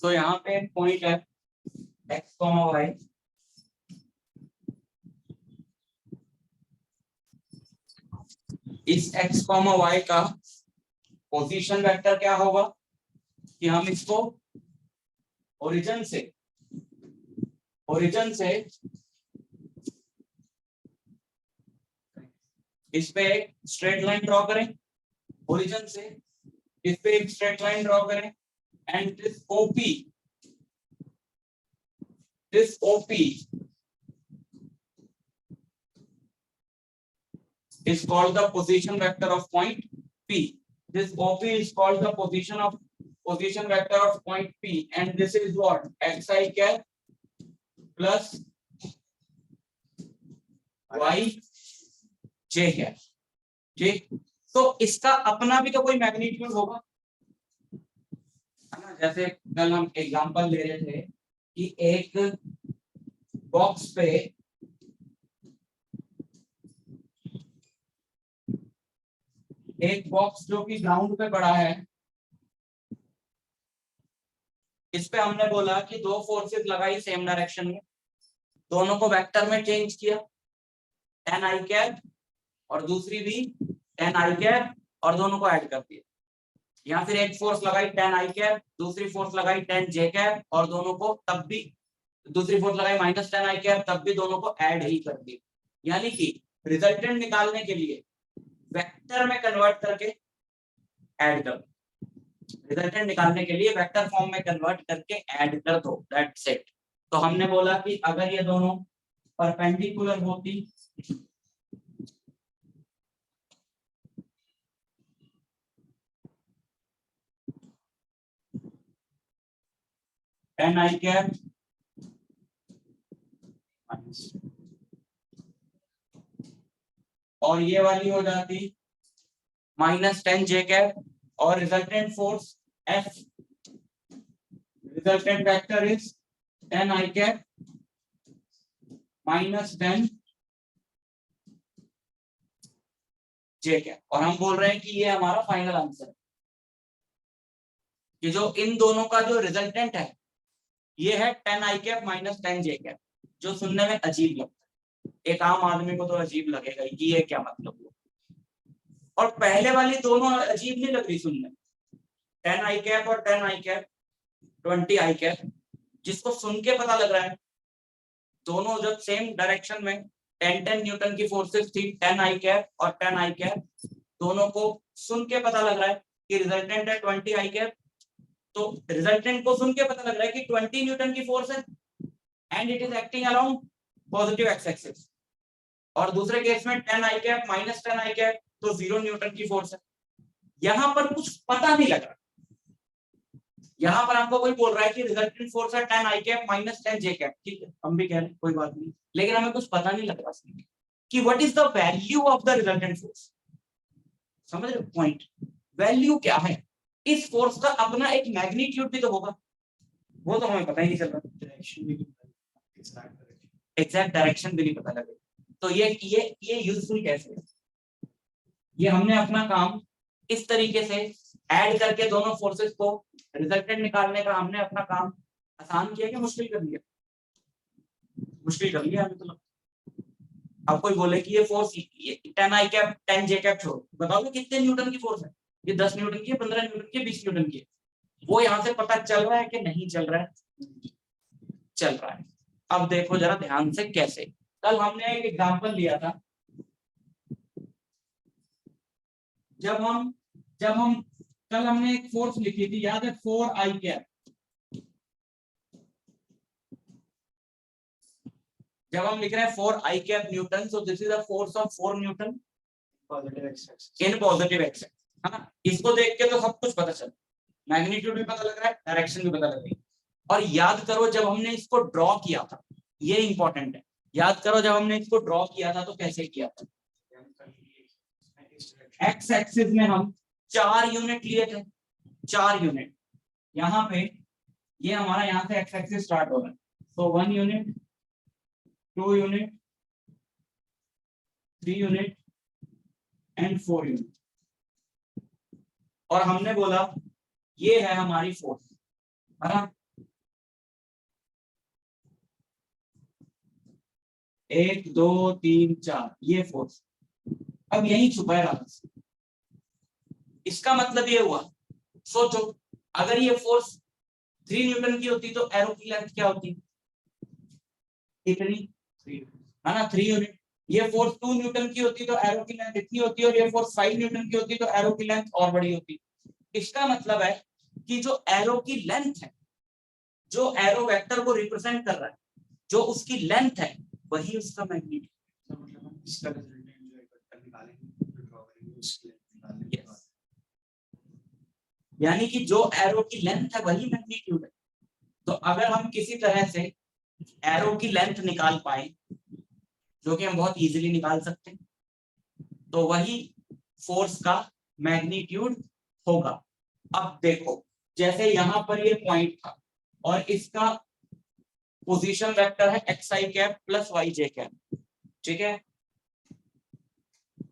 तो यहाँ पे पॉइंट है x, y, इस x, y का पोजीशन वेक्टर क्या होगा कि हम इसको ओरिजिन से इस पे एक स्ट्रेट लाइन ड्रॉ करें, ओरिजिन से इस पे एक स्ट्रेट लाइन ड्रॉ करें, and this OP is called the position vector of point P. This OP is called the position vector of point P, and this is what xi cap plus y j cap. ठीक, तो इसका अपना भी तो कोई magnitude होगा, है ना। जैसे कल हम एग्जांपल ले रहे थे कि एक बॉक्स पे एक बॉक्स जो कि ग्राउंड पे पड़ा है, इस पे हमने बोला कि दो फोर्सेस लगाई सेम डायरेक्शन में, दोनों को वेक्टर में चेंज किया, tan i कैप और दूसरी भी tan i कैप, और दोनों को ऐड कर दिया। या फिर एक फोर्स लगाई tan i कैप, दूसरी फोर्स लगाई tan j कैप, और दोनों को तब भी दूसरी फोर्स लगाई माइनस tan i कैप, तब भी दोनों को ऐड ही कर दिया। यानी कि रिजल्टेंट निकालने के लिए वेक्टर में कन्वर्ट करके ऐड कर, रिजल्टेंट निकालने के लिए वेक्टर फॉर्म में कन्वर्ट करके ऐड कर दो, दैट्स इट। तो हमने बोला कि अगर ये दोनों परपेंडिकुलर होती tan i कैप और ये वाली हो जाती माइनस tan j कैप, और resultant force F, resultant vector is tan i cap minus tan j cap, और हम बोल रहे हैं कि ये हमारा फाइनल आंसर है कि जो इन दोनों का जो रिजल्टेंट है ये है tan i cap minus tan j cap, जो सुनने में अजीब लगता है, एक आम आदमी को तो अजीब लगेगा कि ये क्या मतलब हुआ। और पहले वाली दोनों अजीब नहीं लग रही सुनने, tan i कैप और tan i cap 20 i cap, जिसको सुन के पता लग रहा है दोनों जब सेम डायरेक्शन में 10 न्यूटन की फोर्सेस थी, tan i कैप और tan i कैप, दोनों को सुन के पता लग रहा है कि रिजल्टेंट है 20 i कैप। तो रिजल्टेंट को सुन के पता लग रहा है कि 20 न्यूटन की फोर्स है and it is acting along positive x axis, और दूसरे केस में tan i cap minus tan i cap, तो 0 न्यूटन की फोर्स है। यहां पर कुछ पता नहीं लग रहा, यहां पर हमको कोई बोल रहा है कि रिजल्टेंट फोर्स है tan i cap minus tan j cap, ठीक है, हम भी कह रहे हैं कोई बात नहीं, लेकिन हमें कुछ पता नहीं लग रहा कि what is the value of the resultant force. समझ रहे हो पॉइंट, वैल्यू क्या है इस फोर्स का, अपना एक मैग्नीट्यूड भी तो होगा, वो तो हमें पता ही नहीं चल रहा, एग्जैक्ट डायरेक्शन भी नहीं पता लगे। तो ये यूजफुल कैसे है, ये हमने अपना काम इस तरीके से ऐड करके दोनों फोर्सेस को रिजल्टेंट निकालने का हमने अपना काम आसान किया कि मुश्किल कर लिया, मुश्किल कर लिया हमें। तो अब कोई बोले कि ये force tan i cap tan j cap छोड़ो, बताओ कितने न्यूटन की फोर्स है, ये 10 न्यूटन की है, 15 न्यूटन की है, 20 न्यूटन की है, वो यहाँ से पता चल रहा है कि नहीं चल रहा है, चल रहा है। अब देखो जरा ध्यान से कैसे, कल हमने एक एग्जांपल लिया था, जब हम कल हमने एक फोर्स लिखी थी, याद है 4i कैप, जब हम लिख रहे हैं 4i cap Newton, so this is the force of 4 Newton in positive x, है ना। इसको देख के तो सब कुछ पता चल, मैग्नीट्यूड भी पता लग रहा है, डायरेक्शन भी पता लग रही है। और याद करो जब हमने इसको ड्रॉ किया था, ये इंपॉर्टेंट है, याद करो जब हमने इसको ड्रॉ किया था तो कैसे किया था, एक्स एक्सिस में हम 4 यूनिट लिए थे, 4 यूनिट, यहाँ पे ये हमारा यहाँ से एक्स एक्सिस स्टार्ट हो रहा है, तो 1 unit 2 unit, 3 unit and 4 unit. और हमने बोला ये है हमारी फोर्स, है ना, 1 2 3 4 ये फोर्स। अब यही छुपा है राज। इसका मतलब ये हुआ, सोचो अगर ये फोर्स 3 न्यूटन की होती तो एरो की लेंथ क्या होती, इतनी, है ना, 3 यूनिट। ये फोर्स 2 न्यूटन की होती तो एरो की लेंथ इतनी होती, और ये फोर्स 5 न्यूटन की होती तो एरो की लेंथ और बड़ी होती। इसका मतलब है कि जो एरो की लेंथ है, जो एरो वेक्टर को रिप्रेजेंट कर रहा है, जो उसकी लेंथ है, वही उसका मैग्नीट्यूड। मतलब इसका रिजल्टेंट जो वेक्टर निकालेंगे, जो ड्रॉ करेंगे उसकी लेंथ निकालेंगे। यानी कि जो एरो की लेंथ है वही मैग्नीट्यूड है। तो अगर हम किसी तरह से एरो की लेंथ निकाल पाए, जो कि हम बहुत इजीली निकाल सकते हैं, तो वही फोर्स का मैग्नीट्यूड होगा। अब देखो, जैसे यहां पर ये पॉइंट था और इसका पोजीशन वेक्टर है xi cap plus yj cap, ठीक है।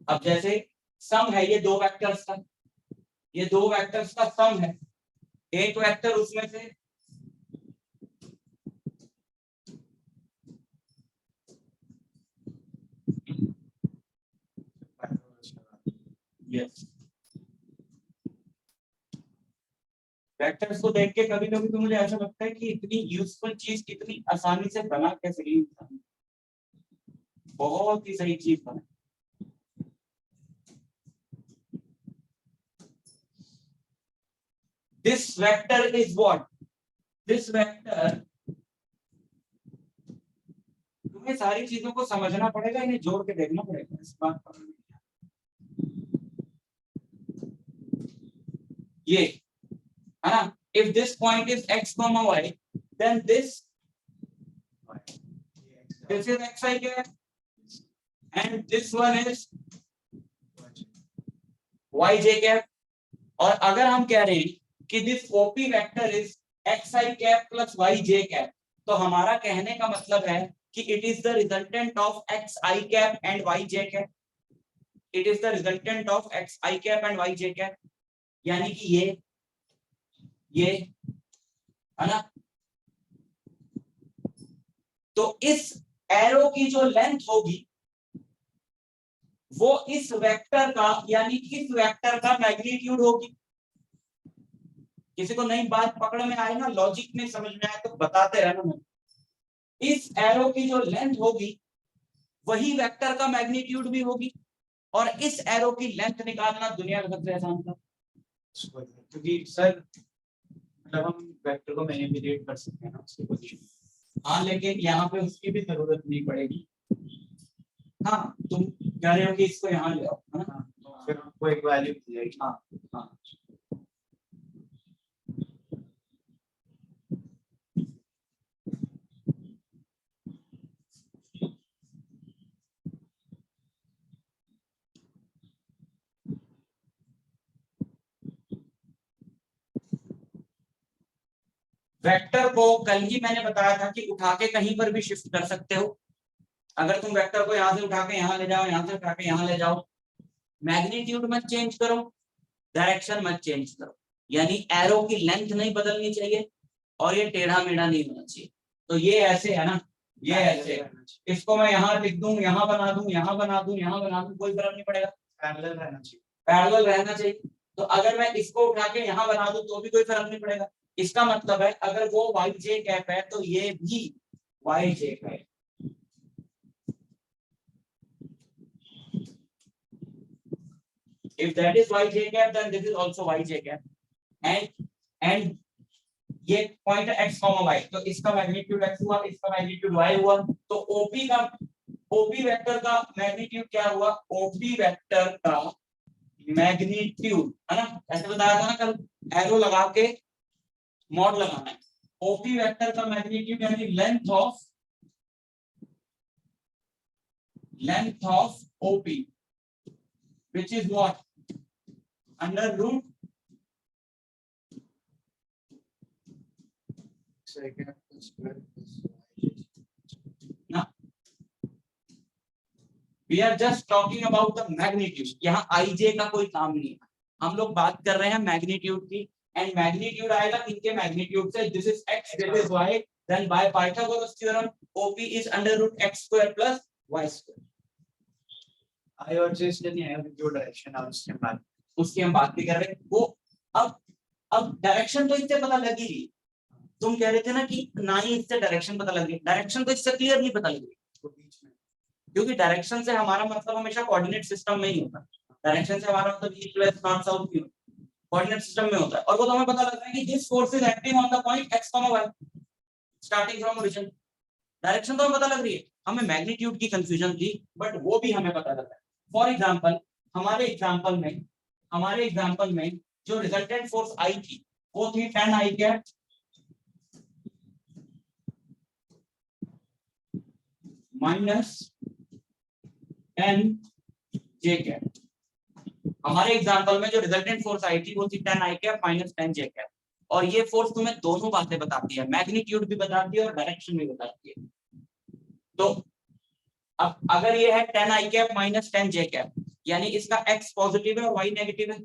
अब जैसे सम है ये दो वेक्टर्स का, ये दो वेक्टर्स का सम है, एक वेक्टर उसमें से यस, वेक्टर्स को देख के कभी कभी तो मुझे ऐसा लगता है कि इतनी यूजफुल चीज कितनी आसानी से बना कैसे गई, बहुत ही सही चीज बना। This vector is what, this vector, तुम्हें सारी चीजों को समझना पड़ेगा, इन्हें जोड़ के देखना पड़ेगा इस बात पर। ये है ना, if this point is x comma y, then this is xi cap and this one is yj cap। और अगर हम कह रहे हैं कि this OP vector is xi cap plus yj cap, तो हमारा कहने का मतलब है कि it is the resultant of xi cap and yj cap, it is the resultant of xi cap and yj cap, यानी कि ये है ना। तो इस एरो की जो लेंथ होगी वो इस वेक्टर का, यानी इस वेक्टर का मैग्नीट्यूड होगी। किसी को नई बात पकड़ में आए ना, लॉजिक में समझ में आए तो बताते रहना। इस एरो की जो लेंथ होगी वही वेक्टर का मैग्नीट्यूड भी होगी, और इस एरो की लेंथ निकालना दुनिया का सबसे आसान था, क्योंकि सर मतलब हम वेक्टर को मैनिपुलेट कर सकते हैं ना उसकी पोजीशन। हाँ, लेकिन यहाँ पे उसकी भी जरूरत नहीं पड़ेगी। हाँ, तुम कह रहे हो कि इसको यहाँ ले आओ, है ना, तो फिर हमको एक वैल्यू मिल जाएगी। हाँ हाँ, वेक्टर को कल ही मैंने बताया था कि उठा के कहीं पर भी शिफ्ट कर सकते हो। अगर तुम वेक्टर को यहाँ से उठा के यहाँ ले जाओ, यहाँ से उठा के यहाँ ले जाओ, मैग्नीट्यूड मत चेंज करो, डायरेक्शन मत चेंज करो, यानी एरो की लेंथ नहीं बदलनी चाहिए और ये टेढ़ा मेढ़ा नहीं होना चाहिए। तो ये ऐसे है ना, ये ऐसे, इसको मैं यहाँ लिख दूं, यहाँ बना दूं, यहाँ बना दूं, यहाँ बना दूं, कोई फर्क नहीं पड़ेगा, पैरेलल रहना चाहिए, पैरेलल रहना चाहिए। तो अगर मैं इसको उठा के यहाँ बना दूं तो भी कोई फर्क नहीं पड़ेगा। इसका मतलब है अगर वो yj कैप है तो ये भी yj है। If that is yj cap, then this is also yj cap, and ये पॉइंट है x, y, तो इसका मैग्नीट्यूड x हुआ, इसका मैग्नीट्यूड y हुआ। तो OP वेक्टर का मैग्नीट्यूड क्या हुआ, OP वेक्टर का मैग्नीट्यूड, है ना, ऐसे बताया था ना कल, एरो लगा के मॉड लगाना है। OP वेक्टर का मैग्नीट्यूड यानी length of OP, which is what, under root ना, we are just talking about the magnitude. यहाँ आई जे का कोई काम नहीं है, हम लोग बात कर रहे हैं मैग्नीट्यूड की। एंड मैग्नीट्यूड आएगा इनके मैग्नीट्यूड से, this is x this is y, then by Pythagoras theorem OP is under root x square plus y square. I और जे इसलिए नहीं आया जो डायरेक्शन है उसकी हम बात भी कर रहे हैं। वो अब डायरेक्शन तो इससे पता लग ही रही। तुम कह रहे थे ना कि ना ही इससे डायरेक्शन पता लग रही, डायरेक्शन तो इससे क्लियर नहीं पता लग रही क्योंकि डायरेक्शन से हमारा मतलब हमेशा कोऑर्डिनेट सिस्टम में ही होता है। डायरेक्शन से हमारा मतलब ईस्ट वेस्ट नॉर्थ साउथ की कोऑर्डिनेट सिस्टम में होता है। और वो तो हमें पता लग रहा है कि this force is acting on the point x, y starting from origin. Direction तो हमें पता लग रही है, हमें मैग्नीट्यूड की कंफ्यूजन थी, बट वो भी हमें पता लगा। फॉर एग्जांपल हमारे एग्जांपल में जो रिजल्टेंट फोर्स आई थी वो थी 10 i cap minus 10 j cap. हमारे एग्जांपल में जो रिजल्टेंट फोर्स आई थी वो थी 10 i cap minus 10 j cap. और ये फोर्स तुम्हें दोनों बातें बताती है, मैग्नीट्यूड भी बताती है और डायरेक्शन भी बताती है। तो अब अगर ये है 10 i cap minus 10 j cap, यानी इसका x पॉजिटिव है और y नेगेटिव है,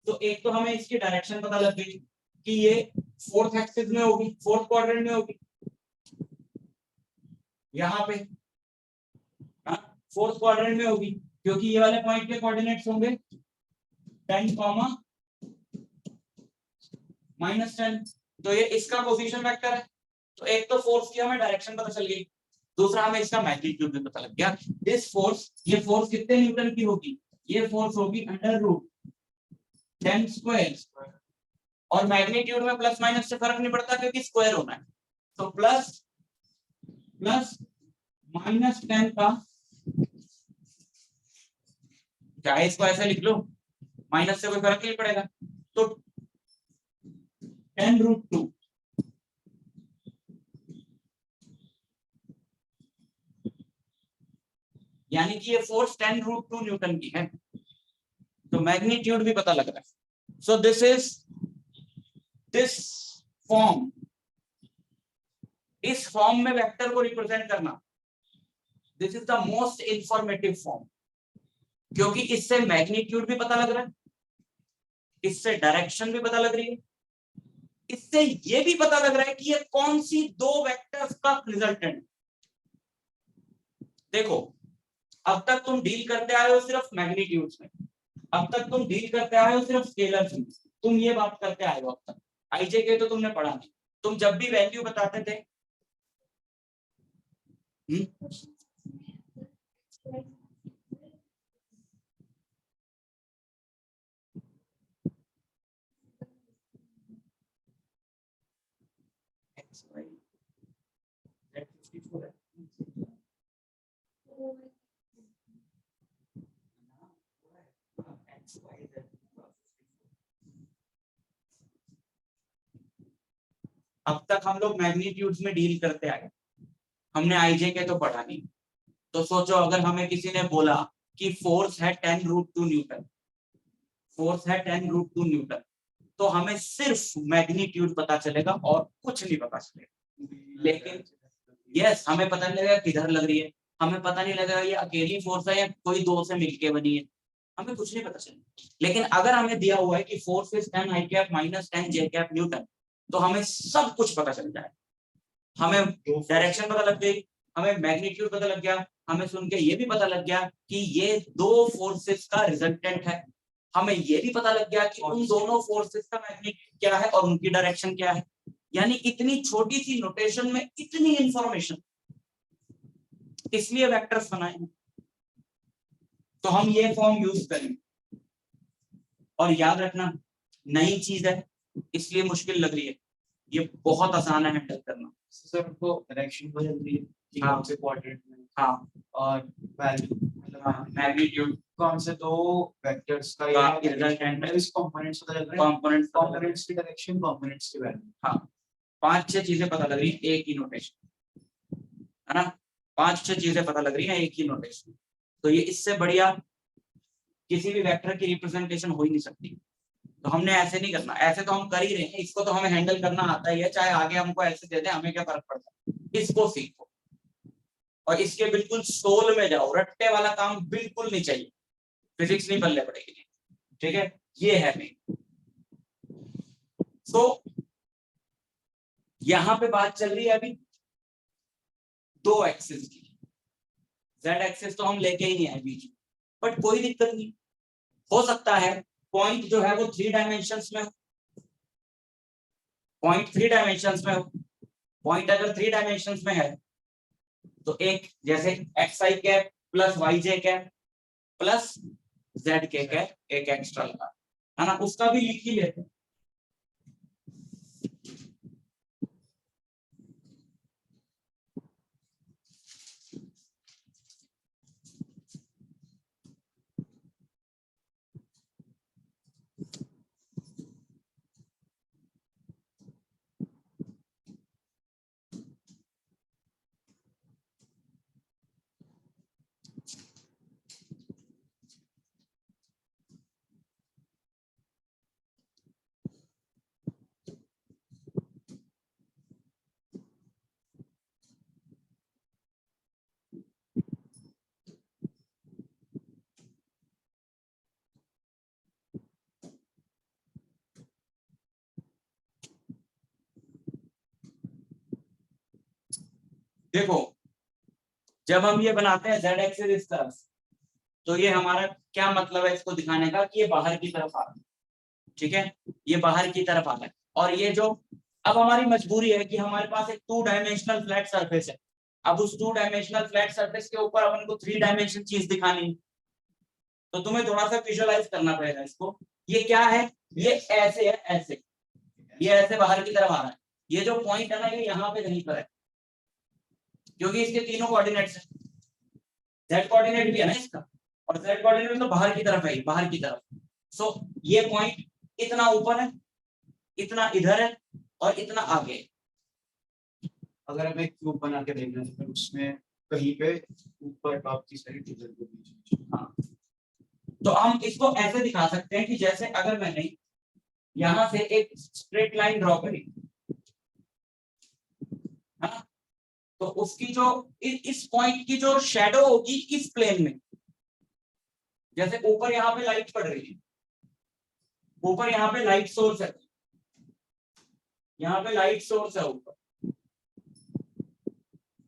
तो एक तो हमें इसकी डायरेक्शन पता लग गई कि ये फोर्थ एक्सिस में होगी, फोर्थ क्वाड्रेंट में होगी, यहाँ पे फोर्थ क्वाड्रेंट में होगी, क्योंकि ये वाले पॉइंट के कोऑर्डिनेट्स होंगे 10, माइनस 10, तो ये इसका पोजीशन वेक्टर है। तो एक तो फोर्स की हमें डायरेक्शन पता चल गई, दूसरा हमें इसका मैग्नीट्यूड भी पता लग गया। दिस फोर्स, ये फोर्स कितने न्यूटन की होगी? ये फोर्स होगी अंडर रूट 10 स्क्वायर, और मैग्नीट्यूड में प्लस माइनस से फर्क नहीं पड़ता क्योंकि स्क्वायर होना है। तो प्लस माइनस 10 का चाहे इसको ऐसे लिख लो, माइनस से कोई फर्क नहीं पड़ेगा, तो 10√2 यानी कि ये फोर्स 10√2 न्यूटन की है। तो मैग्नीट्यूड भी पता लग रहा है। सो दिस फॉर्म, इस फॉर्म में वेक्टर को रिप्रेजेंट करना, this is the most informative form, क्योंकि इससे मैग्नीट्यूड भी पता लग रहा है, इससे डायरेक्शन भी पता लग रही है, इससे ये भी पता लग रहा है कि ये कौन सी दो वेक्टर्स का रिजल्टेंट। देखो अब तक तुम डील करते आए हो सिर्फ मैग्नीट्यूड्स में, अब तक तुम डील करते आए हो सिर्फ स्केलर्स में, तुम ये बात करते आए हो अब तक। आईजे के तो तुमने पढ़ा नहीं, तुम जब भी वैल्यू बताते थे अब तक हम लोग मैग्नीट्यूड्स में डील करते आए, हमने आईजे के तो पढ़ा नहीं। तो सोचो अगर हमें किसी ने बोला कि फोर्स है 10√2 न्यूटन, फोर्स है 10√2 न्यूटन, तो हमें सिर्फ मैग्नीट्यूड पता चलेगा और कुछ नहीं पता चलेगा। लेकिन यस, हमें पता नहीं लगेगा किधर लग रही है, हमें पता नहीं लगेगा ये अकेली फोर्स है या कोई दो से मिलके बनी है, हमें कुछ नहीं पता चलेगा। लेकिन अगर हमें दिया हुआ है कि force is 10 i cap minus 10 j cap Newton, तो हमें सब कुछ पता चल जाए। हमें डायरेक्शन पता लग गई, हमें मैग्नीट्यूड पता लग गया, हमें सुन के ये भी पता लग गया कि ये दो फोर्सेस का रिजल्टेंट है, हमें ये भी पता लग गया कि उन दोनों फोर्सेस का मैग्नीट्यूड क्या है और उनकी डायरेक्शन क्या है। यानी इतनी छोटी सी नोटेशन में इतनी इंफॉर्मेशन, इसलिए वेक्टर्स बनाए हैं। तो हम ये फॉर्म यूज करेंगे, और याद रखना नई चीज है इसलिए मुश्किल लग रही है, ये बहुत आसान है हैंडल करना। सर को डायरेक्शन को जल्दी हाँ से क्वाड्रेंट में, हाँ, और वैल्यू मैग्नीट्यूड कौन से दो वेक्टर्स का ये रिजल्टेंट है, इस कंपोनेंट्स पता लग रहा है, कंपोनेंट्स की डायरेक्शन, कंपोनेंट्स की वैल्यू। हाँ, 5-6 चीजें पता लग रही है एक ही नोटेशन, है ना, 5-6 चीजें पता लग रही है एक ही नोटेशन। तो ये इससे बढ़िया किसी भी वेक्टर की रिप्रेजेंटेशन हो ही नहीं सकती। तो हमने ऐसे नहीं करना, ऐसे तो हम कर ही रहे हैं, इसको तो हमें हैंडल करना आता ही है, चाहे आगे हमको ऐसे दे दे हमें क्या फर्क पड़ता है, इसको सीखो और इसके बिल्कुल सोल में जाओ, रट्टे वाला काम बिल्कुल नहीं चाहिए, फिजिक्स नहीं पल्ले पड़ेगी, ठीक है। ये है मेन। तो यहां पे बात चल रही है अभी दो एक्सिस की, जेड एक्सिस तो हम लेके ही नहीं आए बीच में, बट कोई दिक्कत नहीं, हो सकता है पॉइंट जो है वो 3 डायमेंशंस में हो, पॉइंट 3 डायमेंशंस में हो। पॉइंट अगर 3 डायमेंशंस में है तो एक जैसे x i cap plus Y j cap plus Z k cap एक एक्स्ट्रा लगा, है ना, उसका भी लिख ही लेते हैं। देखो जब हम ये बनाते हैं जेड एक्सिस इस तरफ, तो ये हमारा क्या मतलब है इसको दिखाने का कि ये बाहर की तरफ आ रहा है, ठीक है, ये बाहर की तरफ आ रहा है। और ये जो अब हमारी मजबूरी है कि हमारे पास एक 2 डायमेंशनल फ्लैट सरफेस है, अब उस 2 डायमेंशनल फ्लैट सरफेस के ऊपर अपन को 3 डायमेंशन चीज दिखानी है, तो तुम्हें थोड़ा सा विजुअलाइज करना पड़ेगा इसको। ये क्या है, ये ऐसे है, ऐसे, ये ऐसे बाहर की तरफ आ रहा है, ये जो पॉइंट है ना ये यहाँ पे कहीं पर है, क्योंकि इसके तीनों कोऑर्डिनेट्स हैं, जेड कोऑर्डिनेट भी है ना इसका, और जेड कोऑर्डिनेट तो बाहर की तरफ है, बाहर की तरफ। सो ये पॉइंट इतना ऊपर है, इतना इधर है और इतना आगे। अगर हमें क्यूब बना के देखना है तो उसमें कहीं पे ऊपर टॉप की साइड इधर को बीच में। हाँ, तो हम इसको ऐसे दिखा सकते हैं कि जैसे अगर मैंने यहां से एक स्ट्रेट लाइन ड्रॉ करी, है ना, तो उसकी जो इस पॉइंट की जो शैडो होगी इस प्लेन में, जैसे ऊपर यहाँ पे लाइट पड़ रही है, ऊपर यहाँ पे लाइट सोर्स है, यहाँ पे लाइट सोर्स है ऊपर,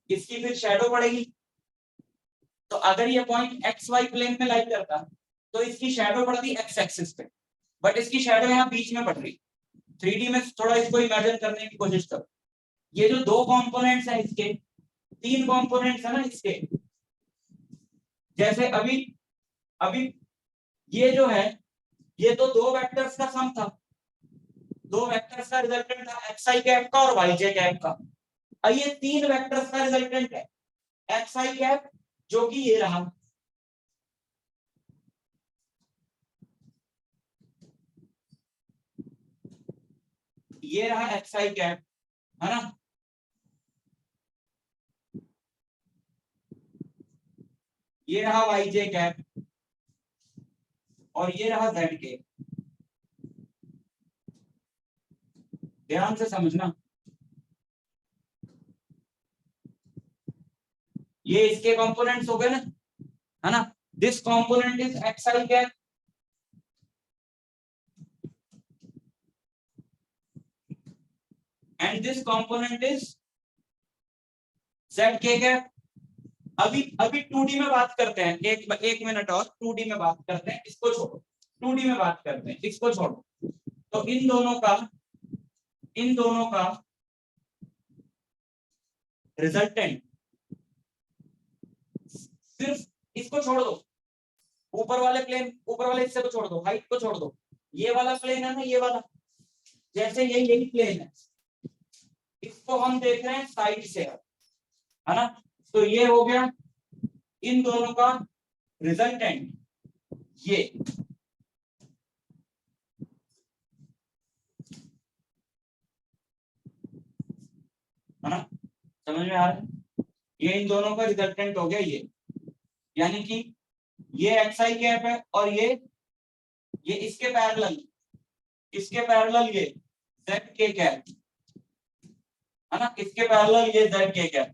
इसकी फिर शैडो पड़ेगी। तो अगर ये पॉइंट एक्स वाई प्लेन में लाइट करता तो इसकी शैडो पड़ती एक्स एक्सिस पे, बट इसकी शैडो यहाँ बीच में पड़ रही। 3D में थोड़ा इसको इमेजिन करने की कोशिश करो, ये जो 2 कंपोनेंट्स हैं इसके, 3 कंपोनेंट्स है ना इसके, जैसे अभी अभी ये जो है ये तो 2 वेक्टर्स का सम था, 2 वेक्टर्स का रिजल्टेंट था एक्स आई कैप का और वाई जे कैप का। अब ये 3 वेक्टर्स का रिजल्टेंट है एक्स आई कैप, जो कि ये रहा, ये रहा एक्स आई कैप, है ना, ये रहा वाई जे कैप और ये रहा जेड के। ध्यान से समझना, ये इसके कंपोनेंट्स हो गए ना, है ना, this component is x i cap and this component is Z k cap. अभी अभी 2D में बात करते हैं, एक मिनट और 2D में बात करते हैं, इसको छोड़ो, 2D में बात करते हैं, इसको छोड़ो। तो इन दोनों का रिजल्टेंट, सिर्फ इसको छोड़ दो, ऊपर वाले प्लेन, ऊपर वाले हिस्से को छोड़ दो, हाइट को छोड़ दो, ये वाला प्लेन है ना, ये वाला, जैसे यही प्लेन है, इसको हम देख रहे हैं साइड से, है ना, तो ये हो गया इन दोनों का रिजल्टेंट, ये है ना, समझ में आ रहा है, ये इन दोनों का रिजल्टेंट हो गया ये, यानी कि ये एक्स आई कैप है और ये इसके पैरेलल, ये जेड के कैप, है ना, इसके पैरेलल ये जेड के कैप।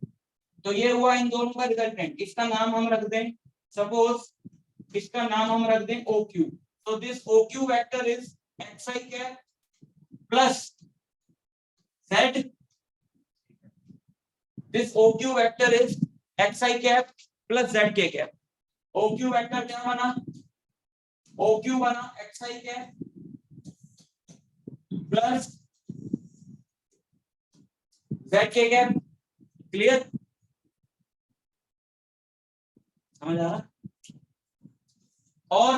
तो ये हुआ इन दोनों का रिजल्टेंट, इसका नाम हम रख दें, सपोज इसका नाम हम रख दें OQ। तो this OQ vector is xi cap plus z, this OQ vector is xi cap plus zk cap. OQ vector क्या बना, OQ बना xi cap plus zk cap. Clear, समझ आ रहा? और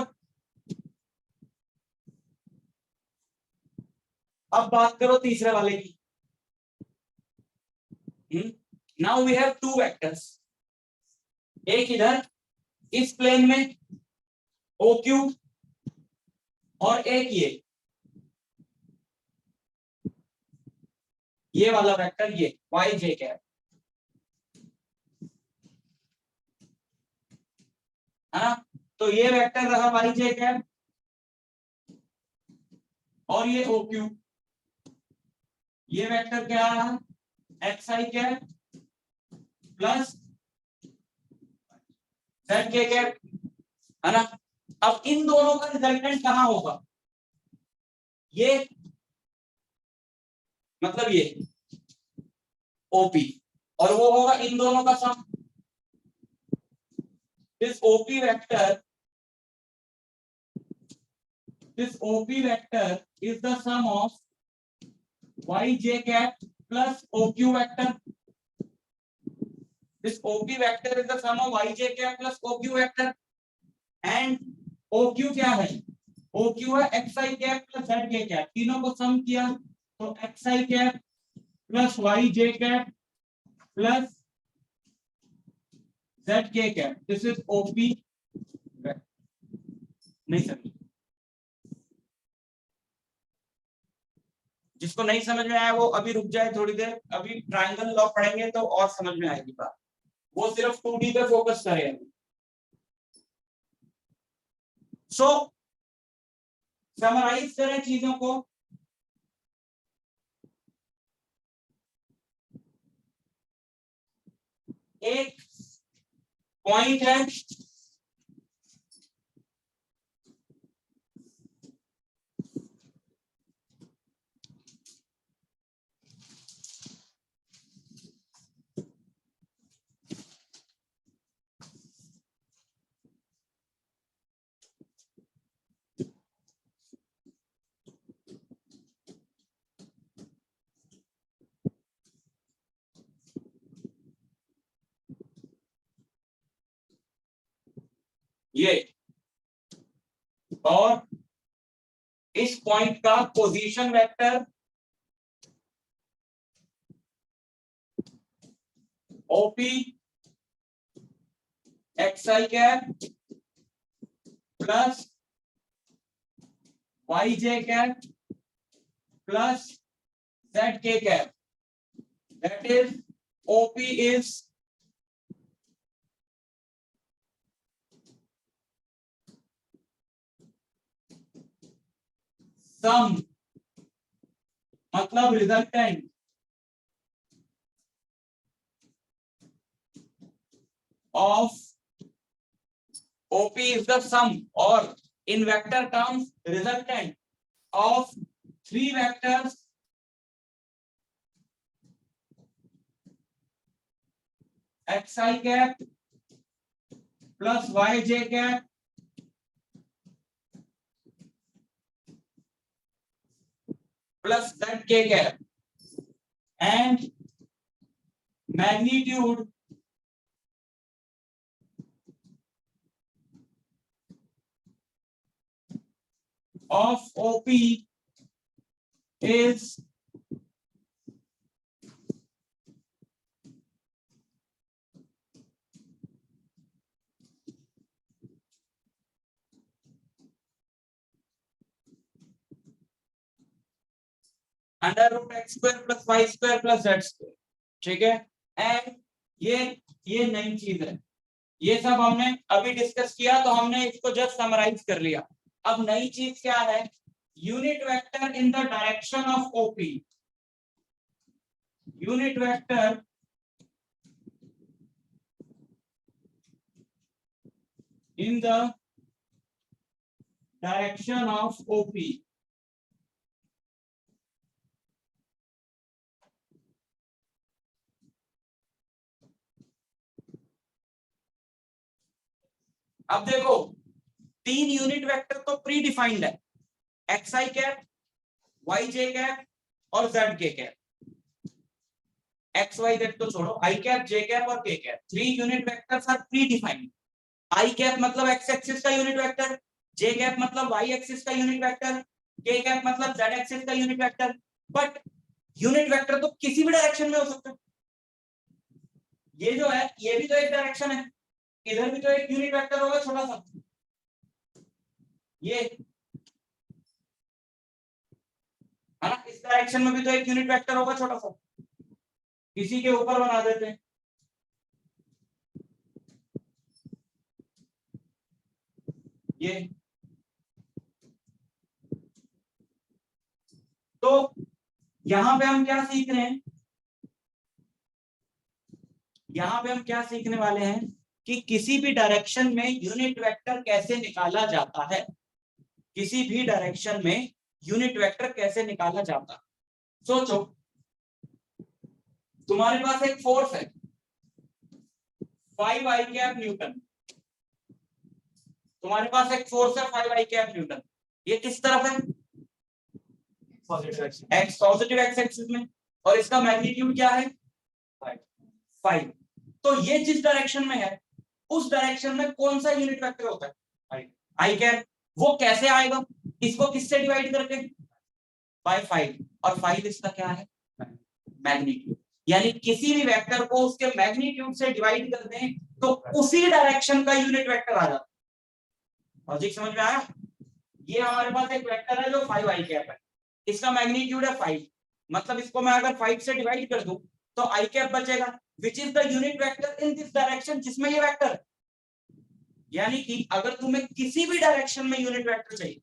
अब बात करो तीसरे वाले की। Now we have two vectors, एक इधर इस प्लेन में OQ और एक ये वाला वेक्टर ये yj कैप है ना। तो ये वेक्टर रहा yj कैप और ये OQ, ये वेक्टर क्या रहा xi cap plus zk cap है ना। अब इन दोनों का रिजल्टेंट कहां होगा, ये मतलब ये OP और वो होगा इन दोनों का sum. This OP vector is the sum of yj cap plus OQ vector. This OP vector is the sum of yj cap plus OQ vector and OQ क्या है, OQ है xi cap plus zk cap, तीनों को सम किया तो xi cap plus yj cap plus zk cap, this is OP vector। नहीं समझ, जिसको नहीं समझ में आया वो अभी रुक जाए थोड़ी देर, अभी ट्रायंगल लॉ पढ़ेंगे तो और समझ में आएगी बात, वो सिर्फ 2D पे फोकस करें। सो समराइज करें चीजों को, एक पॉइंट है ये, और इस पॉइंट का position vector OP xi cap plus yj cap plus zk cap, that is OP is sum, मतलब resultant of OP is the sum or in vector terms resultant of three vectors xi cap plus yj cap plus zk cap and magnitude of OP is under root x square plus Y square plus Z square, ठीक है। And ये नई चीज है, ये सब हमने अभी डिस्कस किया तो हमने इसको जस्ट समराइज कर लिया। अब नई चीज क्या है, unit vector in the direction of OP, unit vector in the direction of OP. अब देखो 3 यूनिट वेक्टर तो प्री डिफाइंड है, x i cap, y j cap और z k cap. X y z तो छोड़ो, आई कैप, जे कैप और k cap, 3 unit vectors are predefined. I cap मतलब x axis का unit vector, j cap मतलब y axis का unit vector, के cap मतलब जेड एक्सिस का unit vector. But unit vector तो किसी भी डायरेक्शन में हो सकता है। ये जो है ये भी तो एक डायरेक्शन है, इधर भी तो एक यूनिट वेक्टर होगा छोटा सा, ये है ना, इस डायरेक्शन में भी तो एक यूनिट वेक्टर होगा छोटा सा, किसी के ऊपर बना देते हैं। ये तो यहां पे हम क्या सीख रहे हैं, यहां पे हम क्या सीखने वाले हैं कि किसी भी डायरेक्शन में यूनिट वेक्टर कैसे निकाला जाता है, किसी भी डायरेक्शन में यूनिट वेक्टर कैसे निकाला जाता है। सोचो तुम्हारे पास एक फोर्स है 5 आई कैप न्यूटन, तुम्हारे पास एक फोर्स है 5 आई कैप न्यूटन, ये किस तरफ है, एक्स पॉजिटिव एक्स एक्सिस में, और इसका मैग्नीट्यूड क्या है 5। तो ये जिस डायरेक्शन में है उस डायरेक्शन में कौन सा यूनिट वेक्टर होता है आई कैप। वो कैसे आएगा, इसको किससे डिवाइड करके, बाय 5, और 5 इसका क्या है मैग्नीट्यूड। यानी किसी भी वेक्टर को उसके मैग्नीट्यूड से डिवाइड कर दें तो उसी डायरेक्शन का यूनिट वेक्टर आ जाता है। लॉजिक समझ में आया। ये हमारे पास एक वेक्टर है जो 5 आई कैप है, इसका मैग्नीट्यूड है 5, मतलब इसको मैं अगर 5 से डिवाइड कर दूं तो आई कैप बचेगा, which is the unit vector in this direction, जिसमें ये वेक्टर। यानी कि अगर तुम्हें किसी भी डायरेक्शन में यूनिट वेक्टर चाहिए,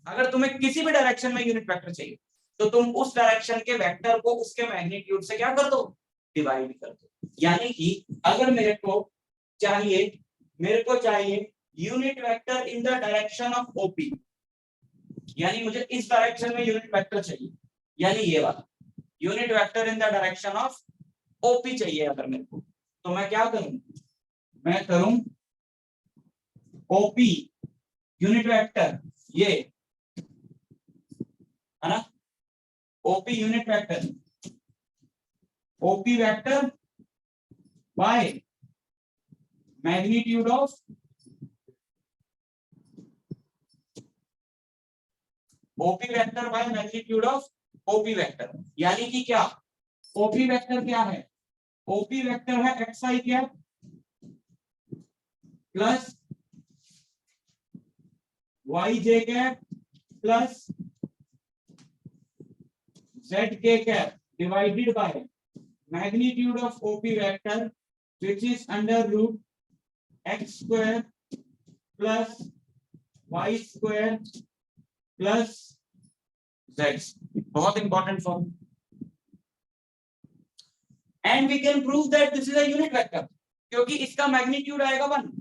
अगर तुम्हें किसी भी डायरेक्शन में यूनिट वेक्टर चाहिए तो तुम उस डायरेक्शन के वेक्टर को उसके मैग्नीट्यूड से क्या कर दो, डिवाइड कर दो। यानी कि अगर मेरे को चाहिए unit vector in the direction of OP, यानी मुझे इस डायरेक्शन में यूनिट वेक्टर चाहिए, यानी ये वाला unit vector in the direction of OP चाहिए अगर मेरे को, तो मैं क्या करूं, मैं करूं ओपी यूनिट वेक्टर, ये है ना, OP unit vector, OP vector by magnitude of OP vector by magnitude of OP vector. यानी कि क्या, ओपी वेक्टर क्या है, ओपी वेक्टर है x i cap plus Y j cap plus Z k cap divided by magnitude of OP vector which is under root x square plus y square plus z। बहुत important form. And we can prove that this is a unit vector, क्योंकि इसका magnitude आएगा 1।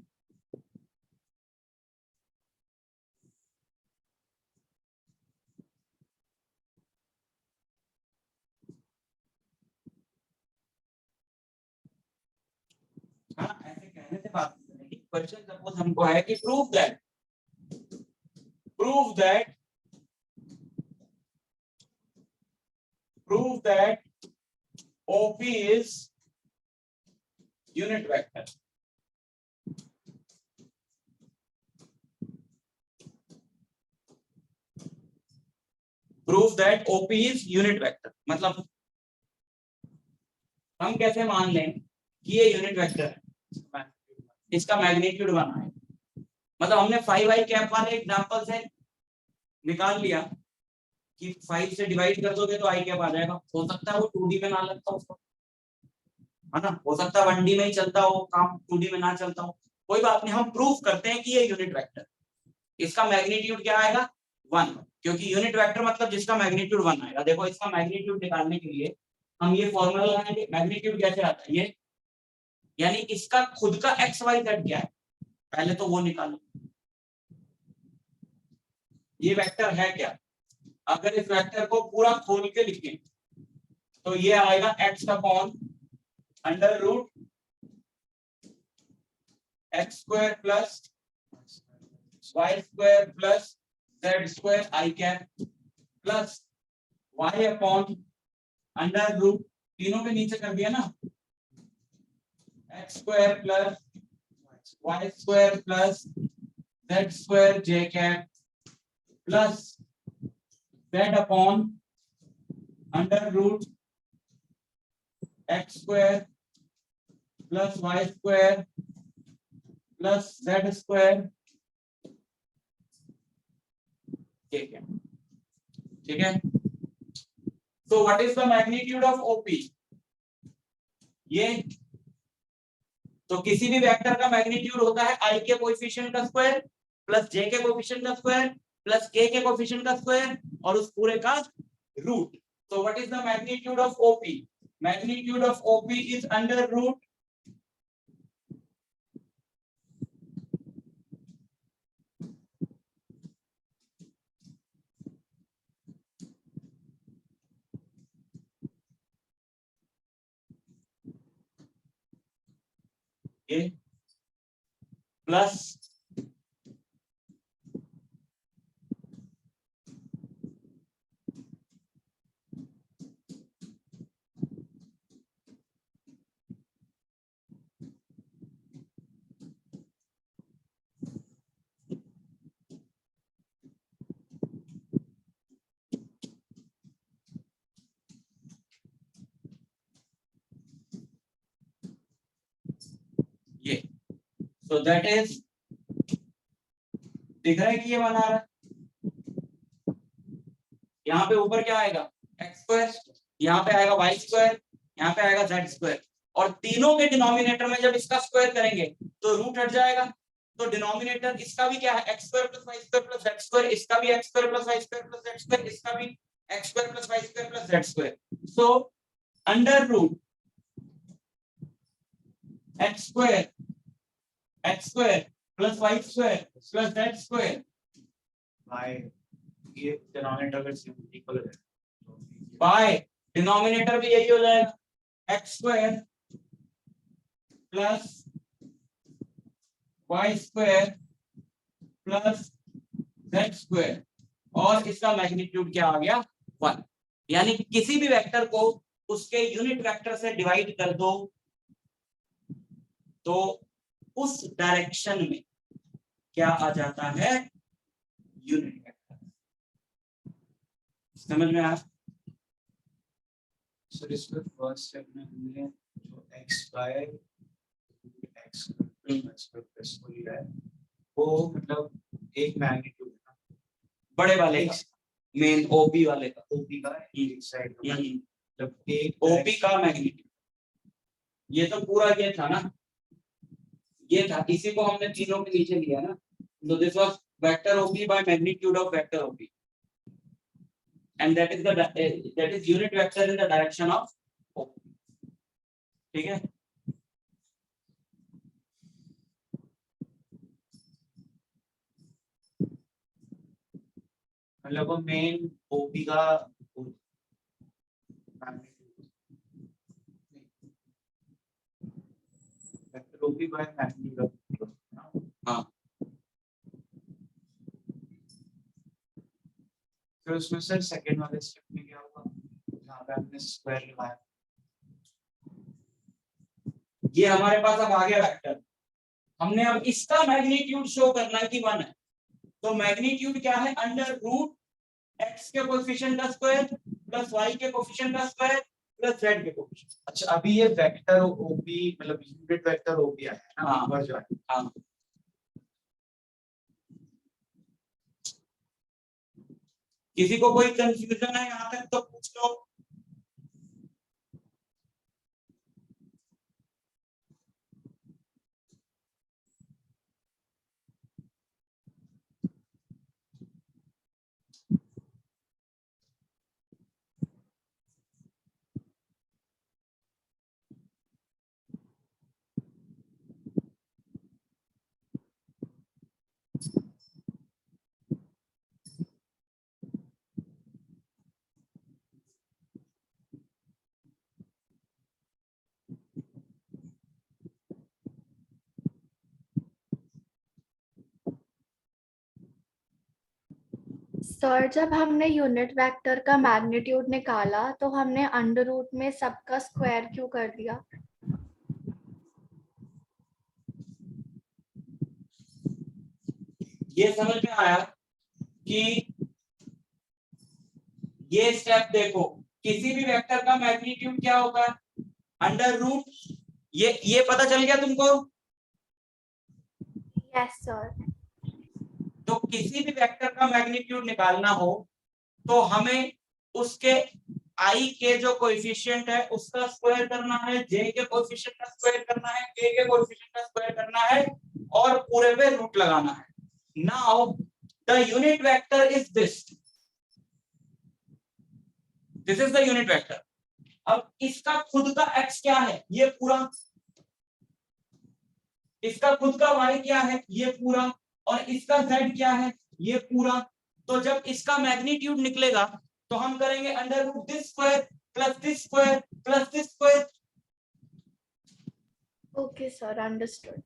हाँ, ऐसे कहने से बात नहीं बनेगी। क्वेश्चन सपोज हमको है कि prove that OP is unit vector। Prove that OP is unit vector मतलब हम कैसे मान लें कि ये यूनिट वेक्टर है, इसका मैग्नीट्यूड 1 है, मतलब हमने 5 आई कैप वाले एग्जांपल से निकाल लिया कि 5 से डिवाइड कर दोगे तो आई कैप आ जाएगा। हो सकता है वो 2D में ना लगता उसको, है ना, हो सकता है 1D में ही चलता हो काम, 2D में ना चलता हो, कोई बात नहीं। हम प्रूफ करते हैं कि ये यूनिट वेक्टर, इसका मैग्नीट्यूड क्या आएगा 1, क्योंकि यूनिट वेक्टर मतलब जिसका मैग्नीट्यूड 1 आएगा। देखो इसका मैग्नीट्यूड निकालने के लिए हम ये फॉर्मूला लगाएंगे, मैग्नीट्यूड कैसे आता है ये, यानी इसका खुद का एक्स वाई जेड क्या है, पहले तो वो निकालो, ये वेक्टर है क्या। अगर इस वेक्टर को पूरा खोल के लिखें तो ये आएगा x upon under root x square plus Y square plus Z square I cap plus Y upon under root, तीनों के नीचे कर दिया ना, X square plus Y square plus Z square J cap plus Z upon under root x square plus Y square plus Z square, ठीक है, ठीक है। So what is the magnitude of OP? ये तो किसी भी वेक्टर का magnitude होता है i के कोएफिशिएंट का स्क्वायर प्लस j के कोएफिशिएंट का स्क्वायर प्लस k के कोएफिशिएंट का स्क्वायर और उस पूरे का root. So what is the magnitude of OP? Magnitude of OP is under root a plus ये, so that is, दिख रहा है कि ये बना रहा है, यहाँ पे ऊपर क्या आएगा एक्स स्क्वायर, यहाँ पे आएगा वाई स्क्वायर, यहाँ पे आएगा जेड स्क्वायर, और तीनों के डिनोमिनेटर में जब इसका स्क्वायर करेंगे तो रूट हट जाएगा, तो डिनोमिनेटर इसका भी क्या है x square plus Y square plus Z square, इसका भी x square plus Y square plus Z square, इसका भी x square plus Y square plus Z square. So under root x square plus Y square plus Z square by ये denominator का equal है, by denominator भी यही हो जाएगा x square plus Y square plus Z square, और इसका magnitude क्या आ गया 1। यानी कि किसी भी वेक्टर को उसके यूनिट वेक्टर से डिवाइड कर दो तो उस डायरेक्शन में क्या आ जाता है यूनिट वेक्टर। समझ में आया। सर इसका फर्स्ट स्टेप में हमने जो x बाय x प्लस को लिया है वो मतलब एक मैग्नीट्यूड है ना, बड़े वाले का, मेन ओपी वाले का, ओपी का एक साइड का मतलब एक ओपी का मैग्नीट्यूड, ये तो पूरा ये था ना, ये था, इसी को हमने तीनों के नीचे लिया ना, so this was vector OP by magnitude of vector OP and that is unit vector in the direction of OP, ठीक है। मतलब वो मेन ओपी का वेक्टर ओपी बाय मैग्नीट्यूड, हाँ फिर उसमें सर सेकंड वाले स्टेप में क्या होगा जहाँ पे हमने स्क्वायर लगाया, ये हमारे पास अब आ गया वेक्टर, हमने अब इसका मैग्नीट्यूड शो करना है कि 1 है, तो मैग्नीट्यूड क्या है अंडर रूट एक्स के कोएफिशिएंट का स्क्वायर प्लस वाई के कोएफिशिएंट का स्क्वायर प्लस जेड के कोएफिशिएंट। अच्छा अभी ये वेक्टर ओपी मतलब यूनिट वेक्टर ओपी आया है ना, हाँ ऊपर जो है हाँ, किसी को कोई कंफ्यूजन है यहाँ तक तो पूछ लो। सर जब हमने यूनिट वेक्टर का मैग्नीट्यूड निकाला तो हमने अंडर रूट में सबका स्क्वायर क्यों कर दिया? ये समझ में आया कि ये स्टेप देखो, किसी भी वेक्टर का मैग्नीट्यूड क्या होगा, अंडर रूट। ये पता चल गया तुमको? Yes sir. तो किसी भी वेक्टर का मैग्नीट्यूड निकालना हो तो हमें उसके आई के जो कोएफिशिएंट है उसका स्क्वायर करना है, जे के कोएफिशिएंट का स्क्वायर करना है, के कोएफिशिएंट का स्क्वायर करना है और पूरे पे रूट लगाना है। Now the unit vector is this is the unit vector. अब इसका खुद का x क्या है, ये पूरा, इसका खुद का y क्या है, ये पूरा, और इसका z क्या है, ये पूरा। तो जब इसका मैग्नीट्यूड निकलेगा तो हम करेंगे under root this square plus this square plus this square. Okay sir, understood.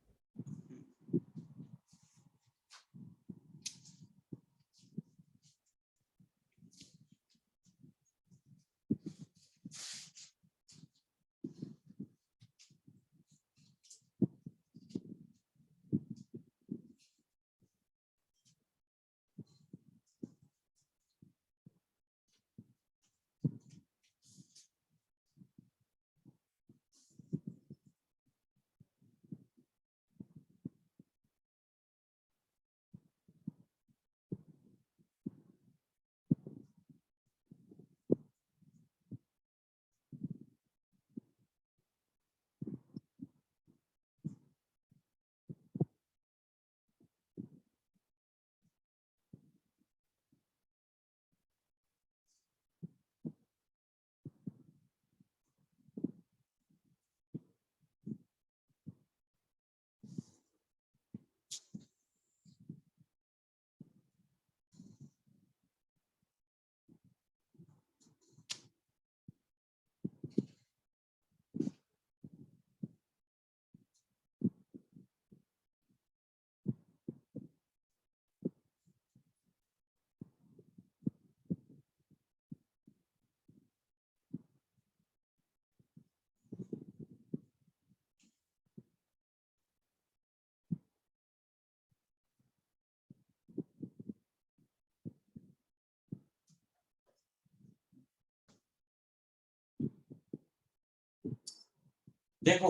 देखो,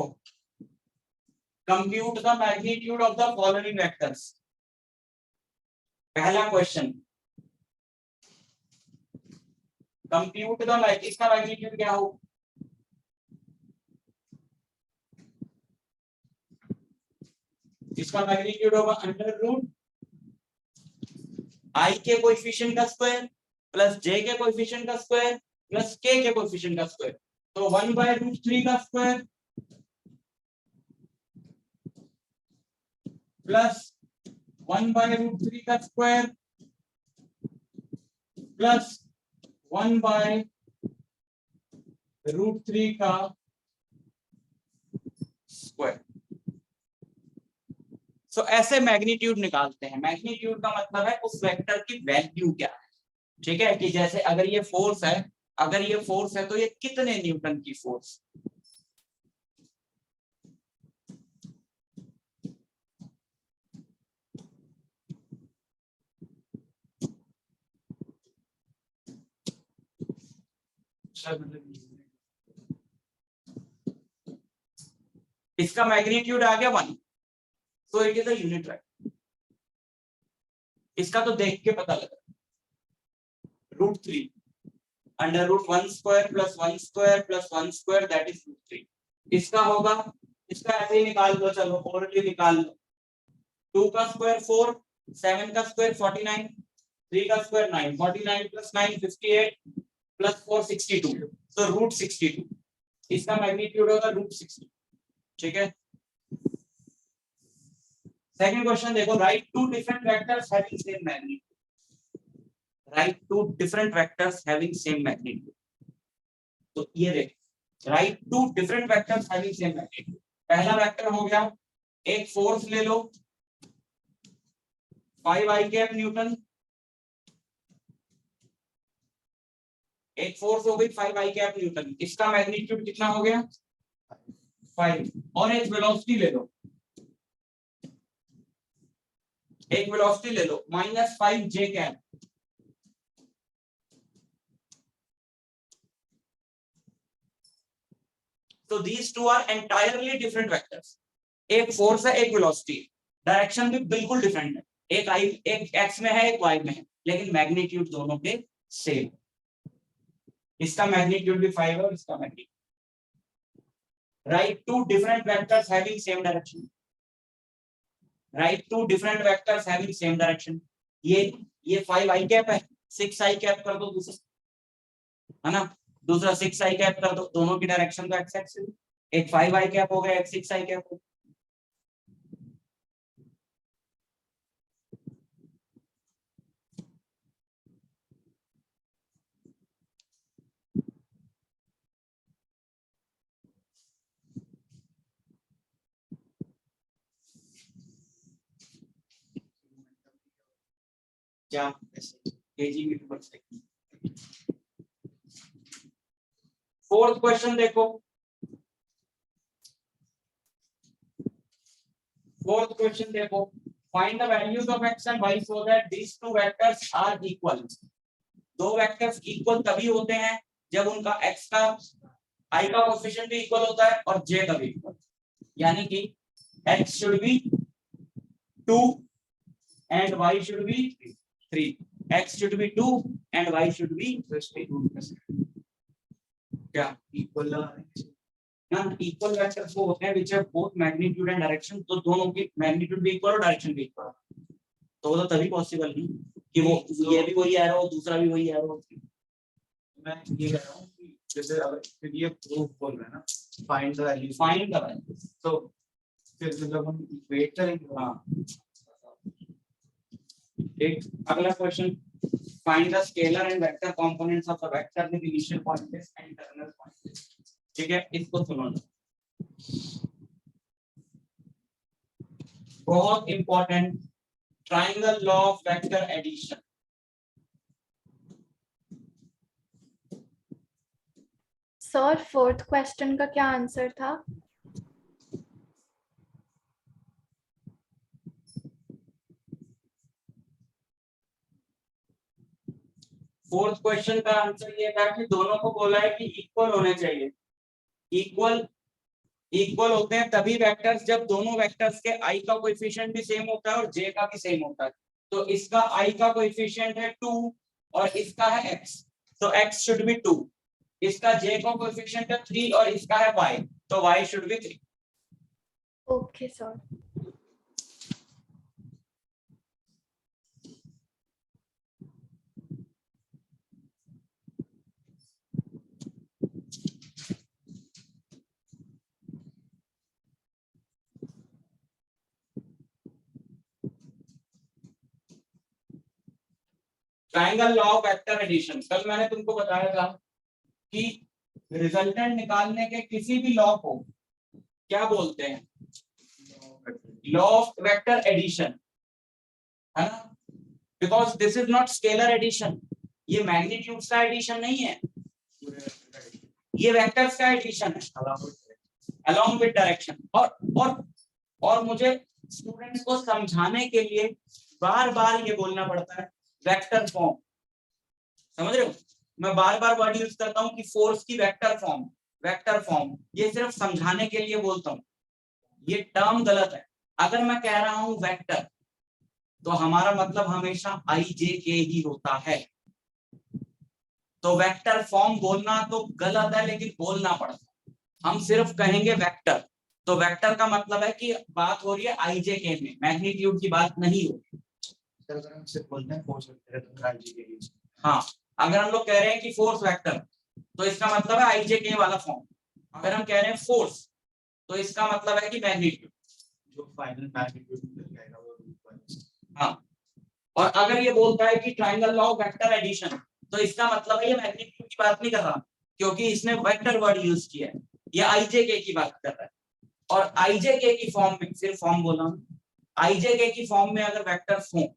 compute the magnitude of the following vectors. पहला क्वेश्चन, कंप्यूट द इसका मैग्नीट्यूड क्या हो, इसका मैग्नीट्यूड होगा अंडर रूट आई के कोएफिशिएंट का स्क्वायर प्लस जे के कोएफिशिएंट का स्क्वायर प्लस के कोएफिशिएंट का स्क्वायर। तो 1/√3 का स्क्वायर प्लस 1/√3 का स्क्वायर प्लस 1/√3 का स्क्वायर। सो ऐसे मैग्नीट्यूड निकालते हैं। मैग्नीट्यूड का मतलब है उस वेक्टर की वैल्यू क्या है। ठीक है, कि जैसे अगर ये फोर्स है, अगर ये फोर्स है तो ये कितने न्यूटन की फोर्स। इसका मैग्नीट्यूड आ गया 1, तो it is a unit vector. इसका तो देख के पता लगा, √3 under root 1 square plus 1 square plus 1 square that is √3। इसका होगा, इसका ऐसे ही निकाल लो, चलो ओरली निकाल लो। 2 का स्क्वायर 4, 7 का स्क्वायर 49, 3 का स्क्वायर 9, 49 प्लस 9 58 प्लस 4 62, तो √62। इसका मैग्नीट्यूड होगा √60। ठीक है, सेकंड क्वेश्चन देखो, write two different vectors having same magnitude. Write two different vectors having same magnitude. तो ये देख, write two different vectors having same magnitude. पहला वेक्टर हो गया, एक फोर्स ले लो 5 i कैप न्यूटन एक फोर्स हो गई 5 i कैप न्यूटन, इसका मैग्नीट्यूड कितना हो गया 5, और एक वेलोसिटी ले लो, एक वेलोसिटी ले लो -5 j कैप। तो these two are entirely different vectors, एक फोर्स है एक वेलोसिटी, डायरेक्शन भी बिल्कुल डिफरेंट है, एक x में है एक y में है, लेकिन मैग्नीट्यूड दोनों के सेम। इसका मैग्नीट्यूड भी 5 है, इसका magnitude. Write two different vectors having same direction. Write two different vectors having same direction. ये 5 i कैप है, 6 i कैप कर दो दूसरा, है ना, दूसरा 6 i कैप कर दो, दोनों की डायरेक्शन तो एक्स एक्सिस, एक 5 i कैप हो गया, एक 6 i कैप हो गया। क्या फोर्थ क्वेश्चन देखो, फोर्थ क्वेश्चन देखो, find the values of x and y so that these two vectors are equal. दो वेक्टर्स इक्वल तभी होते हैं जब उनका x का i का कोएफिशिएंट भी इक्वल होता है और j का भी इक्वल, यानी कि x should be 2 and y should be 3, x should be 2 and y should be 3। क्या इक्वल ना, इक्वल वेक्टर्स वो होते हैं which have both magnitude and direction, तो दोनों की मैग्नीट्यूड भी इक्वल और डायरेक्शन भी इक्वल, तो वो तो तभी पॉसिबल नहीं कि वो ये भी वही एरो हो दूसरा भी वही एरो हो। मैं ये कह रहा हूँ कि जैसे अगर ये प्रूफ बोल रहे हैं ना, find the value, find the value, तो फिर जब हम वेट करेंगे, हाँ एक अगला question, find the scalar and vector components of the vector with initial points and internal points. ठीक है, इसको सुनो, बहुत important, triangle law of vector addition. Sir fourth question का क्या आंसर था? फोर्थ क्वेश्चन का आंसर ये था कि दोनों को बोला है कि इक्वल होने चाहिए। इक्वल होते हैं तभी वेक्टर्स जब दोनों वेक्टर्स के i का कोएफिशिएंट भी सेम होता है और j का भी सेम होता है। तो इसका i का कोएफिशिएंट है 2 और इसका है x, तो x शुड बी 2, इसका j का कोएफिशिएंट है 3 और इसका है y, तो y should be 3। Okay sir. Triangle law of vector addition, कल मैंने तुमको बताया था कि रिजल्टेंट निकालने के किसी भी लॉ को क्या बोलते हैं, लॉ ऑफ वेक्टर एडिशन, है ना, because this is not scalar addition, ये मैग्नीट्यूड का एडिशन नहीं है, ये वेक्टर्स का एडिशन है अलोंग विद डायरेक्शन। और मुझे स्टूडेंट्स को समझाने के लिए बार बार ये बोलना पड़ता है वेक्टर फॉर्म, समझ रहे हो, मैं बार बार वर्ड यूज करता हूँ कि फोर्स की वेक्टर फॉर्म, ये सिर्फ समझाने के लिए बोलता हूँ, ये टर्म गलत है। अगर मैं कह रहा हूं वेक्टर तो हमारा मतलब हमेशा i j k ही होता है, तो वेक्टर फॉर्म बोलना तो गलत है लेकिन बोलना पड़ता है। हम सिर्फ कहेंगे वेक्टर, तो वेक्टर का मतलब है कि बात हो रही है i j k में, मैग्नीट्यूड की बात नहीं हो रही। अगर हम सिर्फ बोलते हैं फोर्स वेक्टर तो i j k यूज, हाँ, अगर हम लोग कह रहे हैं कि फोर्स वेक्टर तो इसका मतलब है i j k वाला फॉर्म, अगर हम कह रहे हैं फोर्स तो इसका मतलब है कि मैग्नीट्यूड, जो फाइनल मैग्नीट्यूड मिल जाएगा वो रूट 1। हाँ, और अगर ये बोलता है कि triangle law of vector addition तो इसका मतलब है ये मैग्नीट्यूड की बात नहीं कर रहा, क्योंकि इसने वेक्टर वर्ड यूज किया है, ये i j k की बात कर रहा है। और i j k की फॉर्म में, सिर्फ फॉर्म बोला हूं, i j k की फॉर्म में अगर वेक्टर्स हो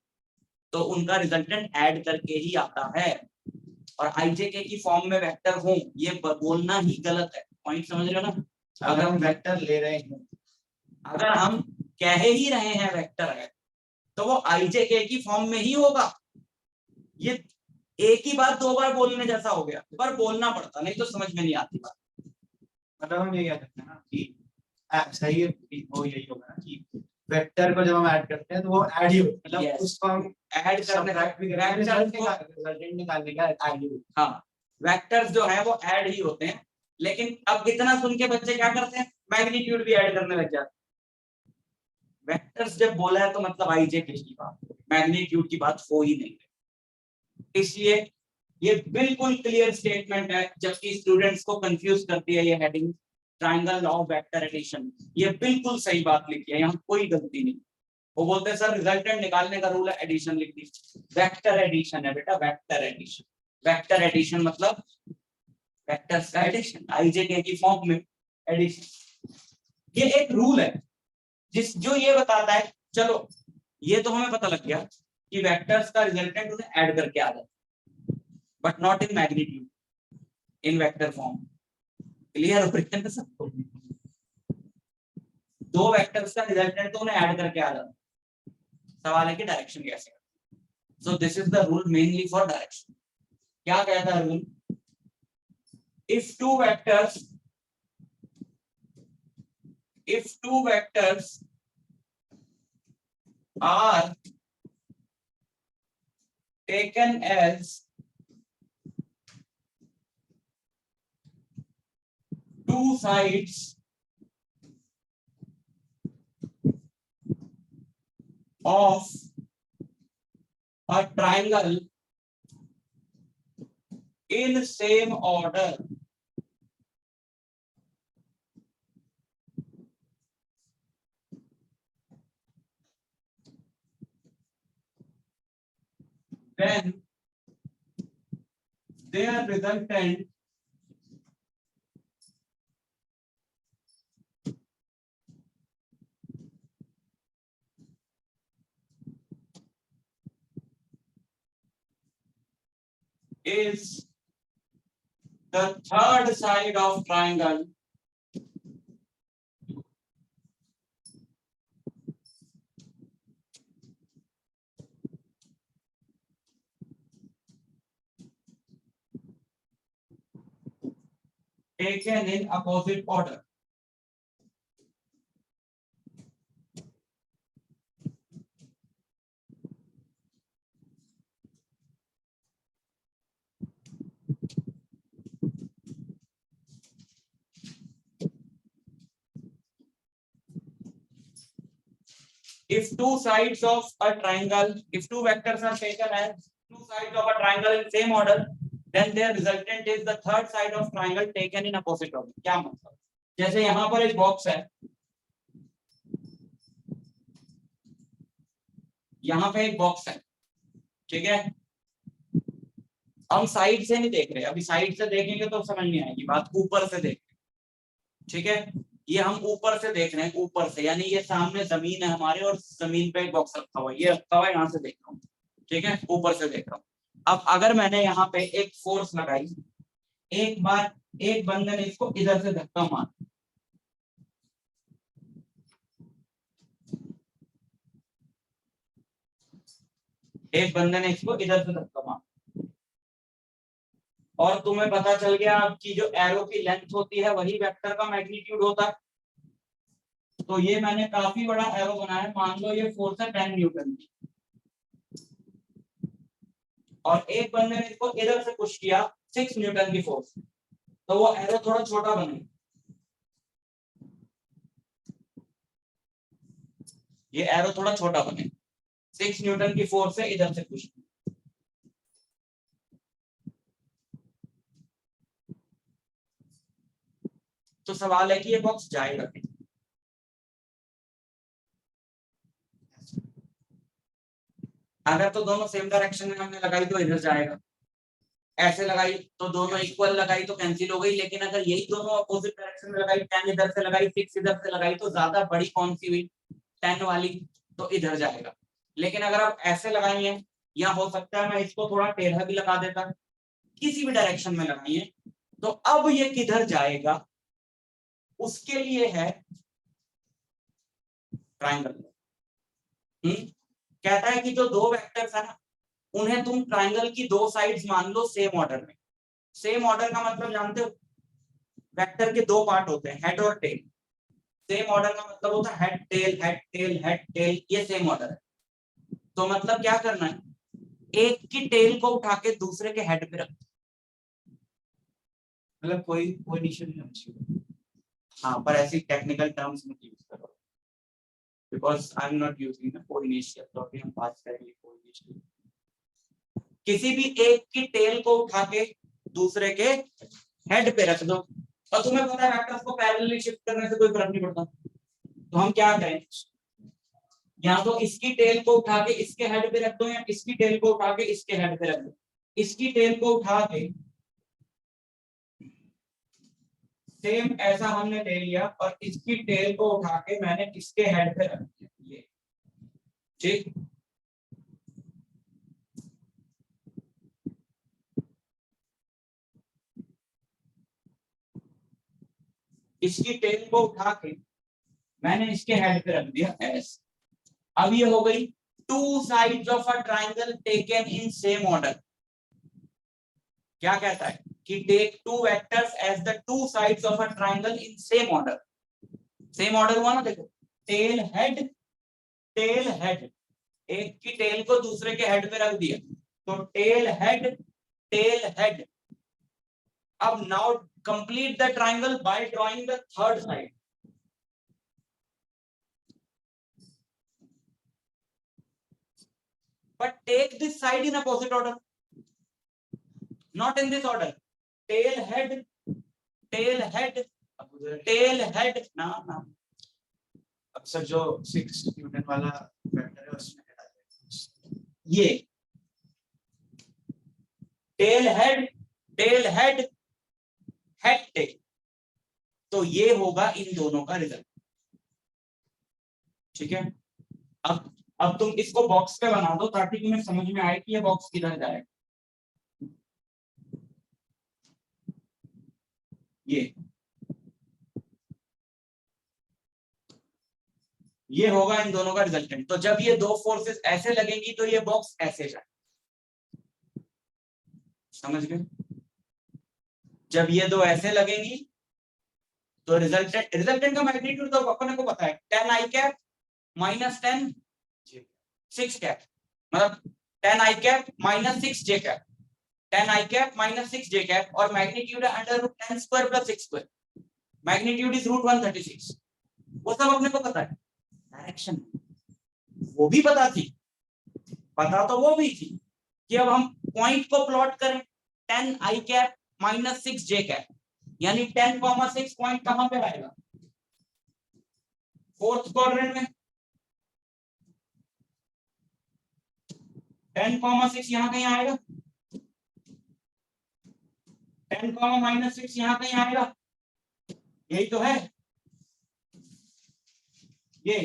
तो उनका रिजल्टेंट ऐड करके ही आता है, और IJK की फॉर्म में वेक्टर हो, ये बोलना ही गलत है। पॉइंट समझ रहे हो ना? अगर हम वेक्टर ले रहे हैं, अगर हम कह ही रहे हैं वेक्टर है तो वो IJK की फॉर्म में ही होगा। ये एक ही बात दो बार बोलने जैसा हो गया, पर बोलना पड़ता, नहीं तो समझ में नहीं आती बात। मतलब हम ये कह सकते हैं ना कि सही वो यही होगा ना कि वेक्टर को जब हम ऐड करते हैं तो वो ऐड ही हो, मतलब Yes. उसको हम ऐड करने सब्ट्रैक्ट भी करते हैं, रिजल्टेंट निकालने का ऐड ही होता हाँ, वेक्टर्स जो है वो ऐड ही होते हैं। लेकिन अब इतना सुन के बच्चे क्या करते हैं, मैग्नीट्यूड भी ऐड करने लग जाते हैं। वेक्टर्स जब बोला है तो मतलब IJK की बात, मैग्नीट्यूड की बात हो ही नहीं है। इसलिए ये बिल्कुल क्लियर स्टेटमेंट है, जबकि स्टूडेंट्स को कंफ्यूज करती है ये heading triangle law of vector addition. ये बिल्कुल सही बात लिखी है, यहाँ कोई गलती नहीं। वो बोलते हैं सर रिजल्टेंट निकालने का रूल है, एडिशन लिख दी। वेक्टर एडिशन है बेटा, वेक्टर एडिशन। वेक्टर एडिशन मतलब वेक्टर्स का एडिशन, IJK की फॉर्म में एडिशन। ये एक रूल है जो ये बताता है, चलो ये तो हमें पता लग गया कि वेक्टर्स का रिजल्टेंट उन्हें ऐड करके आ जाता है, but not in magnitude, in vector form. Clear हो रहा है सबको? दो वेक्टर्स का रिजल्टेंट तो उन्हें ऐड करके आ जाता है। सवाल है कि डायरेक्शन कैसे। सो this is the rule mainly for direction. क्या कहता है rule? If two vectors are taken as two sides of a triangle in same order, then their resultant is the third side of triangle taken in opposite order. If two sides of a triangle, if two vectors are taken as two sides of a triangle in same order, then their resultant is the third side of triangle taken in opposite order. क्या मतलब? जैसे यहाँ पर एक box है, यहाँ पे एक बॉक्स है, ठीक है? हम साइड से नहीं देख रहे, अभी साइड से देखेंगे तो समझ नहीं आएगी बात, ऊपर से देख, ठीक है? ये हम ऊपर से देख रहे हैं, ऊपर से, यानी ये सामने जमीन है हमारे और जमीन पे एक बॉक्स रखा हुआ है, ये रखा हुआ है, यहाँ से देख रहा हूँ, ठीक है? ऊपर से देख रहा हूँ। अब अगर मैंने यहाँ पे एक फोर्स लगाई, एक बार एक बंदे ने इसको इधर से धक्का मारा, एक बंदे ने इसको इधर से धक्का मारा, और तुम्हें पता चल गया कि जो एरो की लेंथ होती है वही वेक्टर का मैग्नीट्यूड होता है। तो ये मैंने काफी बड़ा एरो बनाया, मान लो ये फोर्स है 10 न्यूटन की, और एक बंदे ने इसको इधर से पुश किया 6 न्यूटन की फोर्स, तो वो एरो थोड़ा छोटा बने, ये एरो थोड़ा छोटा बने, 6 न्यूटन की फोर्स से इधर से पुश। तो सवाल है कि ये बॉक्स जाएगा नहीं। अगर तो दोनों सेम डायरेक्शन में हमने लगाई तो इधर जाएगा, ऐसे लगाई तो दोनों इक्वल लगाई तो कैंसिल हो गई, लेकिन अगर यही दोनों अपोजिट डायरेक्शन में लगाई, 10 इधर से लगाई 6 इधर से लगाई, तो ज्यादा बड़ी कौन सी हुई? 10 वाली, तो इधर जाएगा। लेकिन अगर आप ऐसे लगाई हैं, या हो सकता है मैं इसको थोड़ा टेढ़ा भी लगा देता, किसी भी डायरेक्शन में लगाई है, तो अब ये किधर जाएगा उसके लिए है ट्रायंगल। कहता है कि जो दो वेक्टर्स है ना, उन्हें तुम ट्रायंगल की दो साइड्स मान लो सेम ऑर्डर में। सेम ऑर्डर का मतलब जानते हो, वेक्टर के दो पार्ट होते हैं, हेड और टेल। सेम ऑर्डर का मतलब होता है head tail head tail head tell, ये सेम ऑर्डर है। तो मतलब क्या करना है, एक की टेल को उठा के दूसरे के हेड पे रख, मतलब कोई निशान नहीं होना चाहिए। हाँ, पर ऐसी टेक्निकल टर्म्स मत यूज करो, because I am not using the coordination, तो अभी हम बात करेंगे कोऑर्डिनेशन। किसी भी एक की टेल को उठा के दूसरे के हेड पे रख दो, और तुम्हें पता है वेक्टर्स को पैरेलली शिफ्ट करने से कोई फर्क नहीं पड़ता। तो हम क्या करें, या तो इसकी टेल को उठा के इसके हेड पे रख दो, या इसकी टेल को उठा के इसके हेड पे रख दो। इसकी टेल को उठा के सेम ऐसा हमने ले लिया, और इसकी टेल को उठा के मैंने इसके हेड पे रख दिया, ये ठीक। इसकी टेल को उठा के मैंने इसके हेड पे रख दिया एस। अब ये हो गई two sides of a triangle taken in same order. क्या कहता है कि take two vectors as the two sides of a triangle in same order. Same order हुआ ना, देखो टेल हेड टेल हेड, एक की टेल को दूसरे के हेड पे रख दिया, तो टेल हेड टेल हेड। अब now complete the triangle by drawing the third side. But take this side in opposite order, not in this order. Tail head tail head tail head ना ना, अक्सर जो 6 Newton वाला vector है उसमें ये tail head head tail, तो ये होगा इन दोनों का रिजल्ट। ठीक है, अब तुम इसको बॉक्स पे बना दो ताकि तुम्हें समझ में आए कि ये बॉक्स किधर जाएगा। ये होगा इन दोनों का रिजल्टेंट। तो जब ये दो फोर्सेस ऐसे लगेंगी तो ये बॉक्स ऐसे जाए, समझ गए। जब ये दो ऐसे लगेंगी तो रिजल्टेंट का मैग्नीट्यूड तो अपने को पता है, 10 i कैप माइनस 10 6 कैप, मतलब 10 i cap minus 6 j cap, 10 i cap minus 6 j cap, और मैग्नीट्यूड है under root 10 square plus 6 square, magnitude is root 136। वो सब अपने को पता है। डायरेक्शन वो भी पता थी, पता तो वो भी थी कि अब हम पॉइंट को प्लॉट करें 10 i cap minus 6 j cap, यानी 10,6 पॉइंट कहां पे आएगा, फोर्थ क्वाड्रेंट में। 10,6 यहां कहीं आएगा, 10, माइनस 6 यहां कहीं आएगा, यही तो है। ये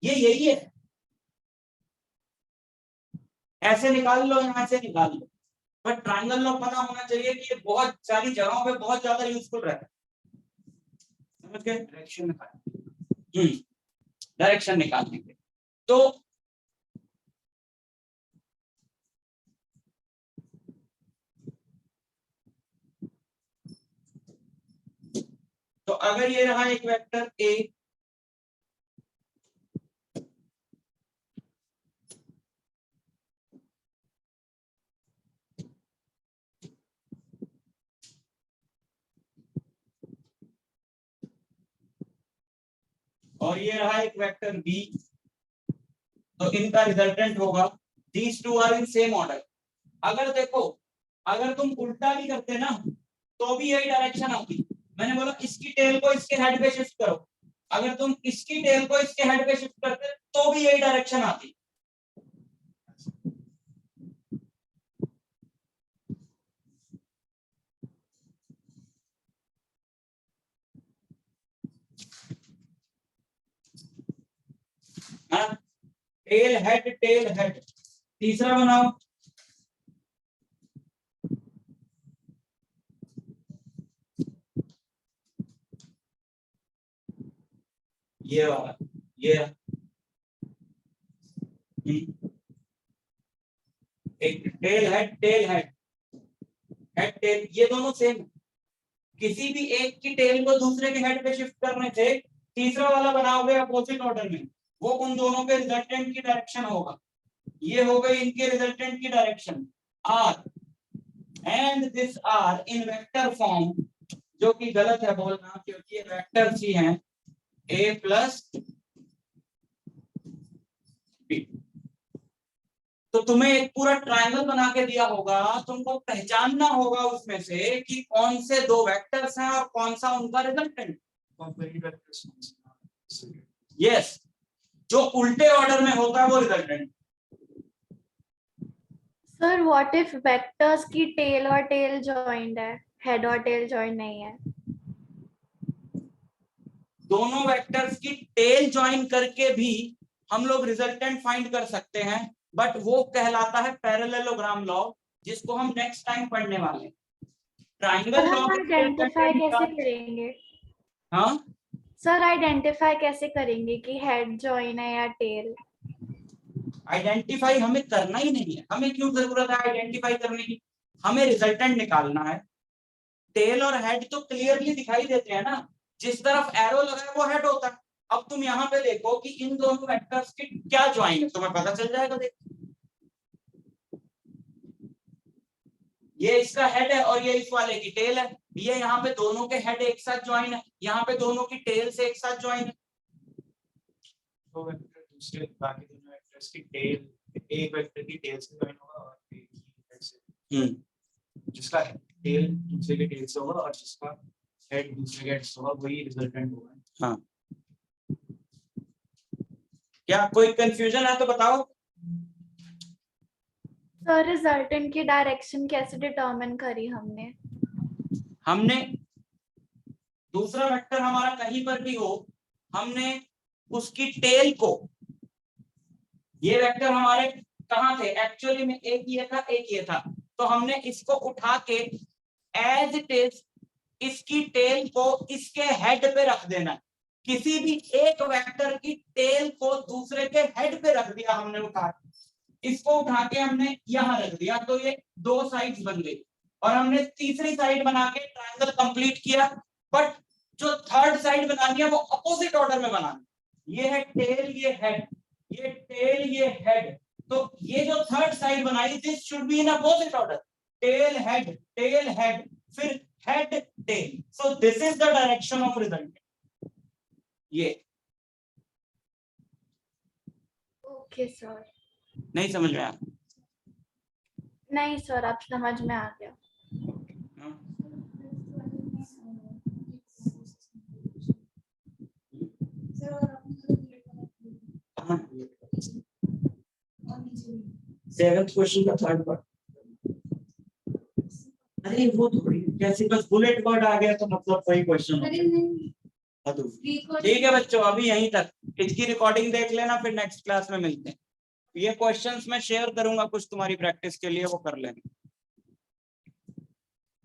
यही है, ऐसे निकाल लो, यहां से निकाल लो, बट ट्रायंगल लॉ पता होना चाहिए कि ये बहुत सारी जगहों पे बहुत ज्यादा यूजफुल रहता है। समझ गए, डायरेक्शन निकाल। डायरेक्शन निकालने के तो अगर ये रहा एक वेक्टर ए, और ये रहा एक वेक्टर बी, तो इनका रिजल्टेंट होगा these two are in same order. अगर देखो, अगर तुम उल्टा भी करते ना तो भी यही डायरेक्शन आती। मैंने बोला इसकी टेल को इसके हेड पे शिफ्ट करो, अगर तुम इसकी टेल को इसके हेड पे शिफ्ट करते तो भी यही डायरेक्शन आती। टेल हेड तीसरा बनाओ, ये वाला, ये एक tell head, tail head, head tail, ये दोनों सेम है। किसी भी एक की टेल को दूसरे के हेड पे शिफ्ट करने से तीसरा वाला बनाओगे अपोजिट ऑर्डर में, वो उन दोनों के रिजल्टेंट की डायरेक्शन होगा। ये हो गई इनके रिजल्टेंट की direction r, and this are in vector form, जो कि गलत है बोलना क्योंकि ये वेक्टर्स ही हैं, ए प्लस बी। तो तुम्हें एक पूरा ट्रायंगल बना के दिया होगा, तुमको पहचानना होगा उसमें से कि कौन से दो वेक्टर्स हैं और कौन सा उनका रिजल्टेंट। यस, जो उल्टे ऑर्डर में होता है वो resultant. Sir what if vectors की टेल और टेल जॉइंड है, हेड और टेल जॉइंड नहीं है? दोनों वेक्टर्स की टेल ज्वाइन करके भी हम लोग रिजल्टेंट फाइंड कर सकते हैं, बट वो कहलाता है पैरेललोग्राम लॉ, जिसको हम नेक्स्ट टाइम पढ़ने वाले हैं। ट्रायंगल लॉ हम आइडेंटिफाई कैसे करेंगे? हाँ, सर आइडेंटिफाई कैसे करेंगे कि हेड जॉइन है या टेल? आइडेंटिफाई हमें करना ही नहीं है। हमें क्यों जरूरत है आइडेंटिफाई करने की? हमें रिजल्टेंट निकालना है। टेल और हेड तो क्लियरली दिखाई देते हैं ना, जिस तरफ एरो लगा है वो हेड होता है। अब तुम यहाँ पे देखो कि इन दोनों वेक्टर्स के क्या ज्वाइन है, तुम्हें पता चल जाएगा। देख, ये इसका हेड है और ये इस वाले की टेल है। ये यहाँ पे दोनों के हेड एक साथ ज्वाइन है, यहाँ पे दोनों की टेल से एक साथ ज्वाइन है। तो वेक्टर दूसरे बाकी दोनों वेक्टर्स की टेल, एक वेक्टर की टेल से ज्वाइन होगा और एक की हेड से, जिसका टेल दूसरे के टेल से होगा और जिसका हेड दूसरे के हेड से होगा, वही रिजल्टेंट होगा। हाँ, क्या कोई कंफ्यूजन है तो बताओ। सर रिजल्टेंट की डायरेक्शन कैसे डिटरमिन करी हमने? हमने दूसरा वेक्टर हमारा कहीं पर भी हो, हमने उसकी टेल को, ये वेक्टर हमारे कहाँ थे एक्चुअली में, एक ये था एक ये था, तो हमने इसको उठा के एज इट इज इसकी टेल को इसके हेड पे रख देना। किसी भी एक वेक्टर की टेल को दूसरे के हेड पे रख दिया हमने, उठा इसको उठा के हमने यहां रख दिया, तो ये दो साइड्स बन गई और हमने तीसरी साइड बना के ट्रायंगल कंप्लीट किया। बट जो थर्ड साइड बनानी है वो अपोजिट ऑर्डर में बनानी। ये है टेल, ये हेड, ये टेल, ये हेड, तो ये जो थर्ड साइड बनाई this should be in opposite order, tail head, फिर head tail. So this is the direction of result. ये ओके सर। नहीं समझ में आया? नहीं सर, अब समझ में आ गया। सेवंथ क्वेश्चन का थर्ड पार्ट। अरे वो थोड़ी कैसे बस बुलेट वर्ड आ गया तो मतलब वही क्वेश्चन। ठीक है बच्चों, अभी यहीं तक। इसकी रिकॉर्डिंग देख लेना, फिर नेक्स्ट क्लास में मिलते हैं। ये क्वेश्चंस मैं शेयर करूंगा कुछ तुम्हारी प्रैक्टिस के लिए, वो कर लेना।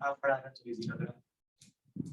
आप पढ़ाना तो इजी लग रहा है।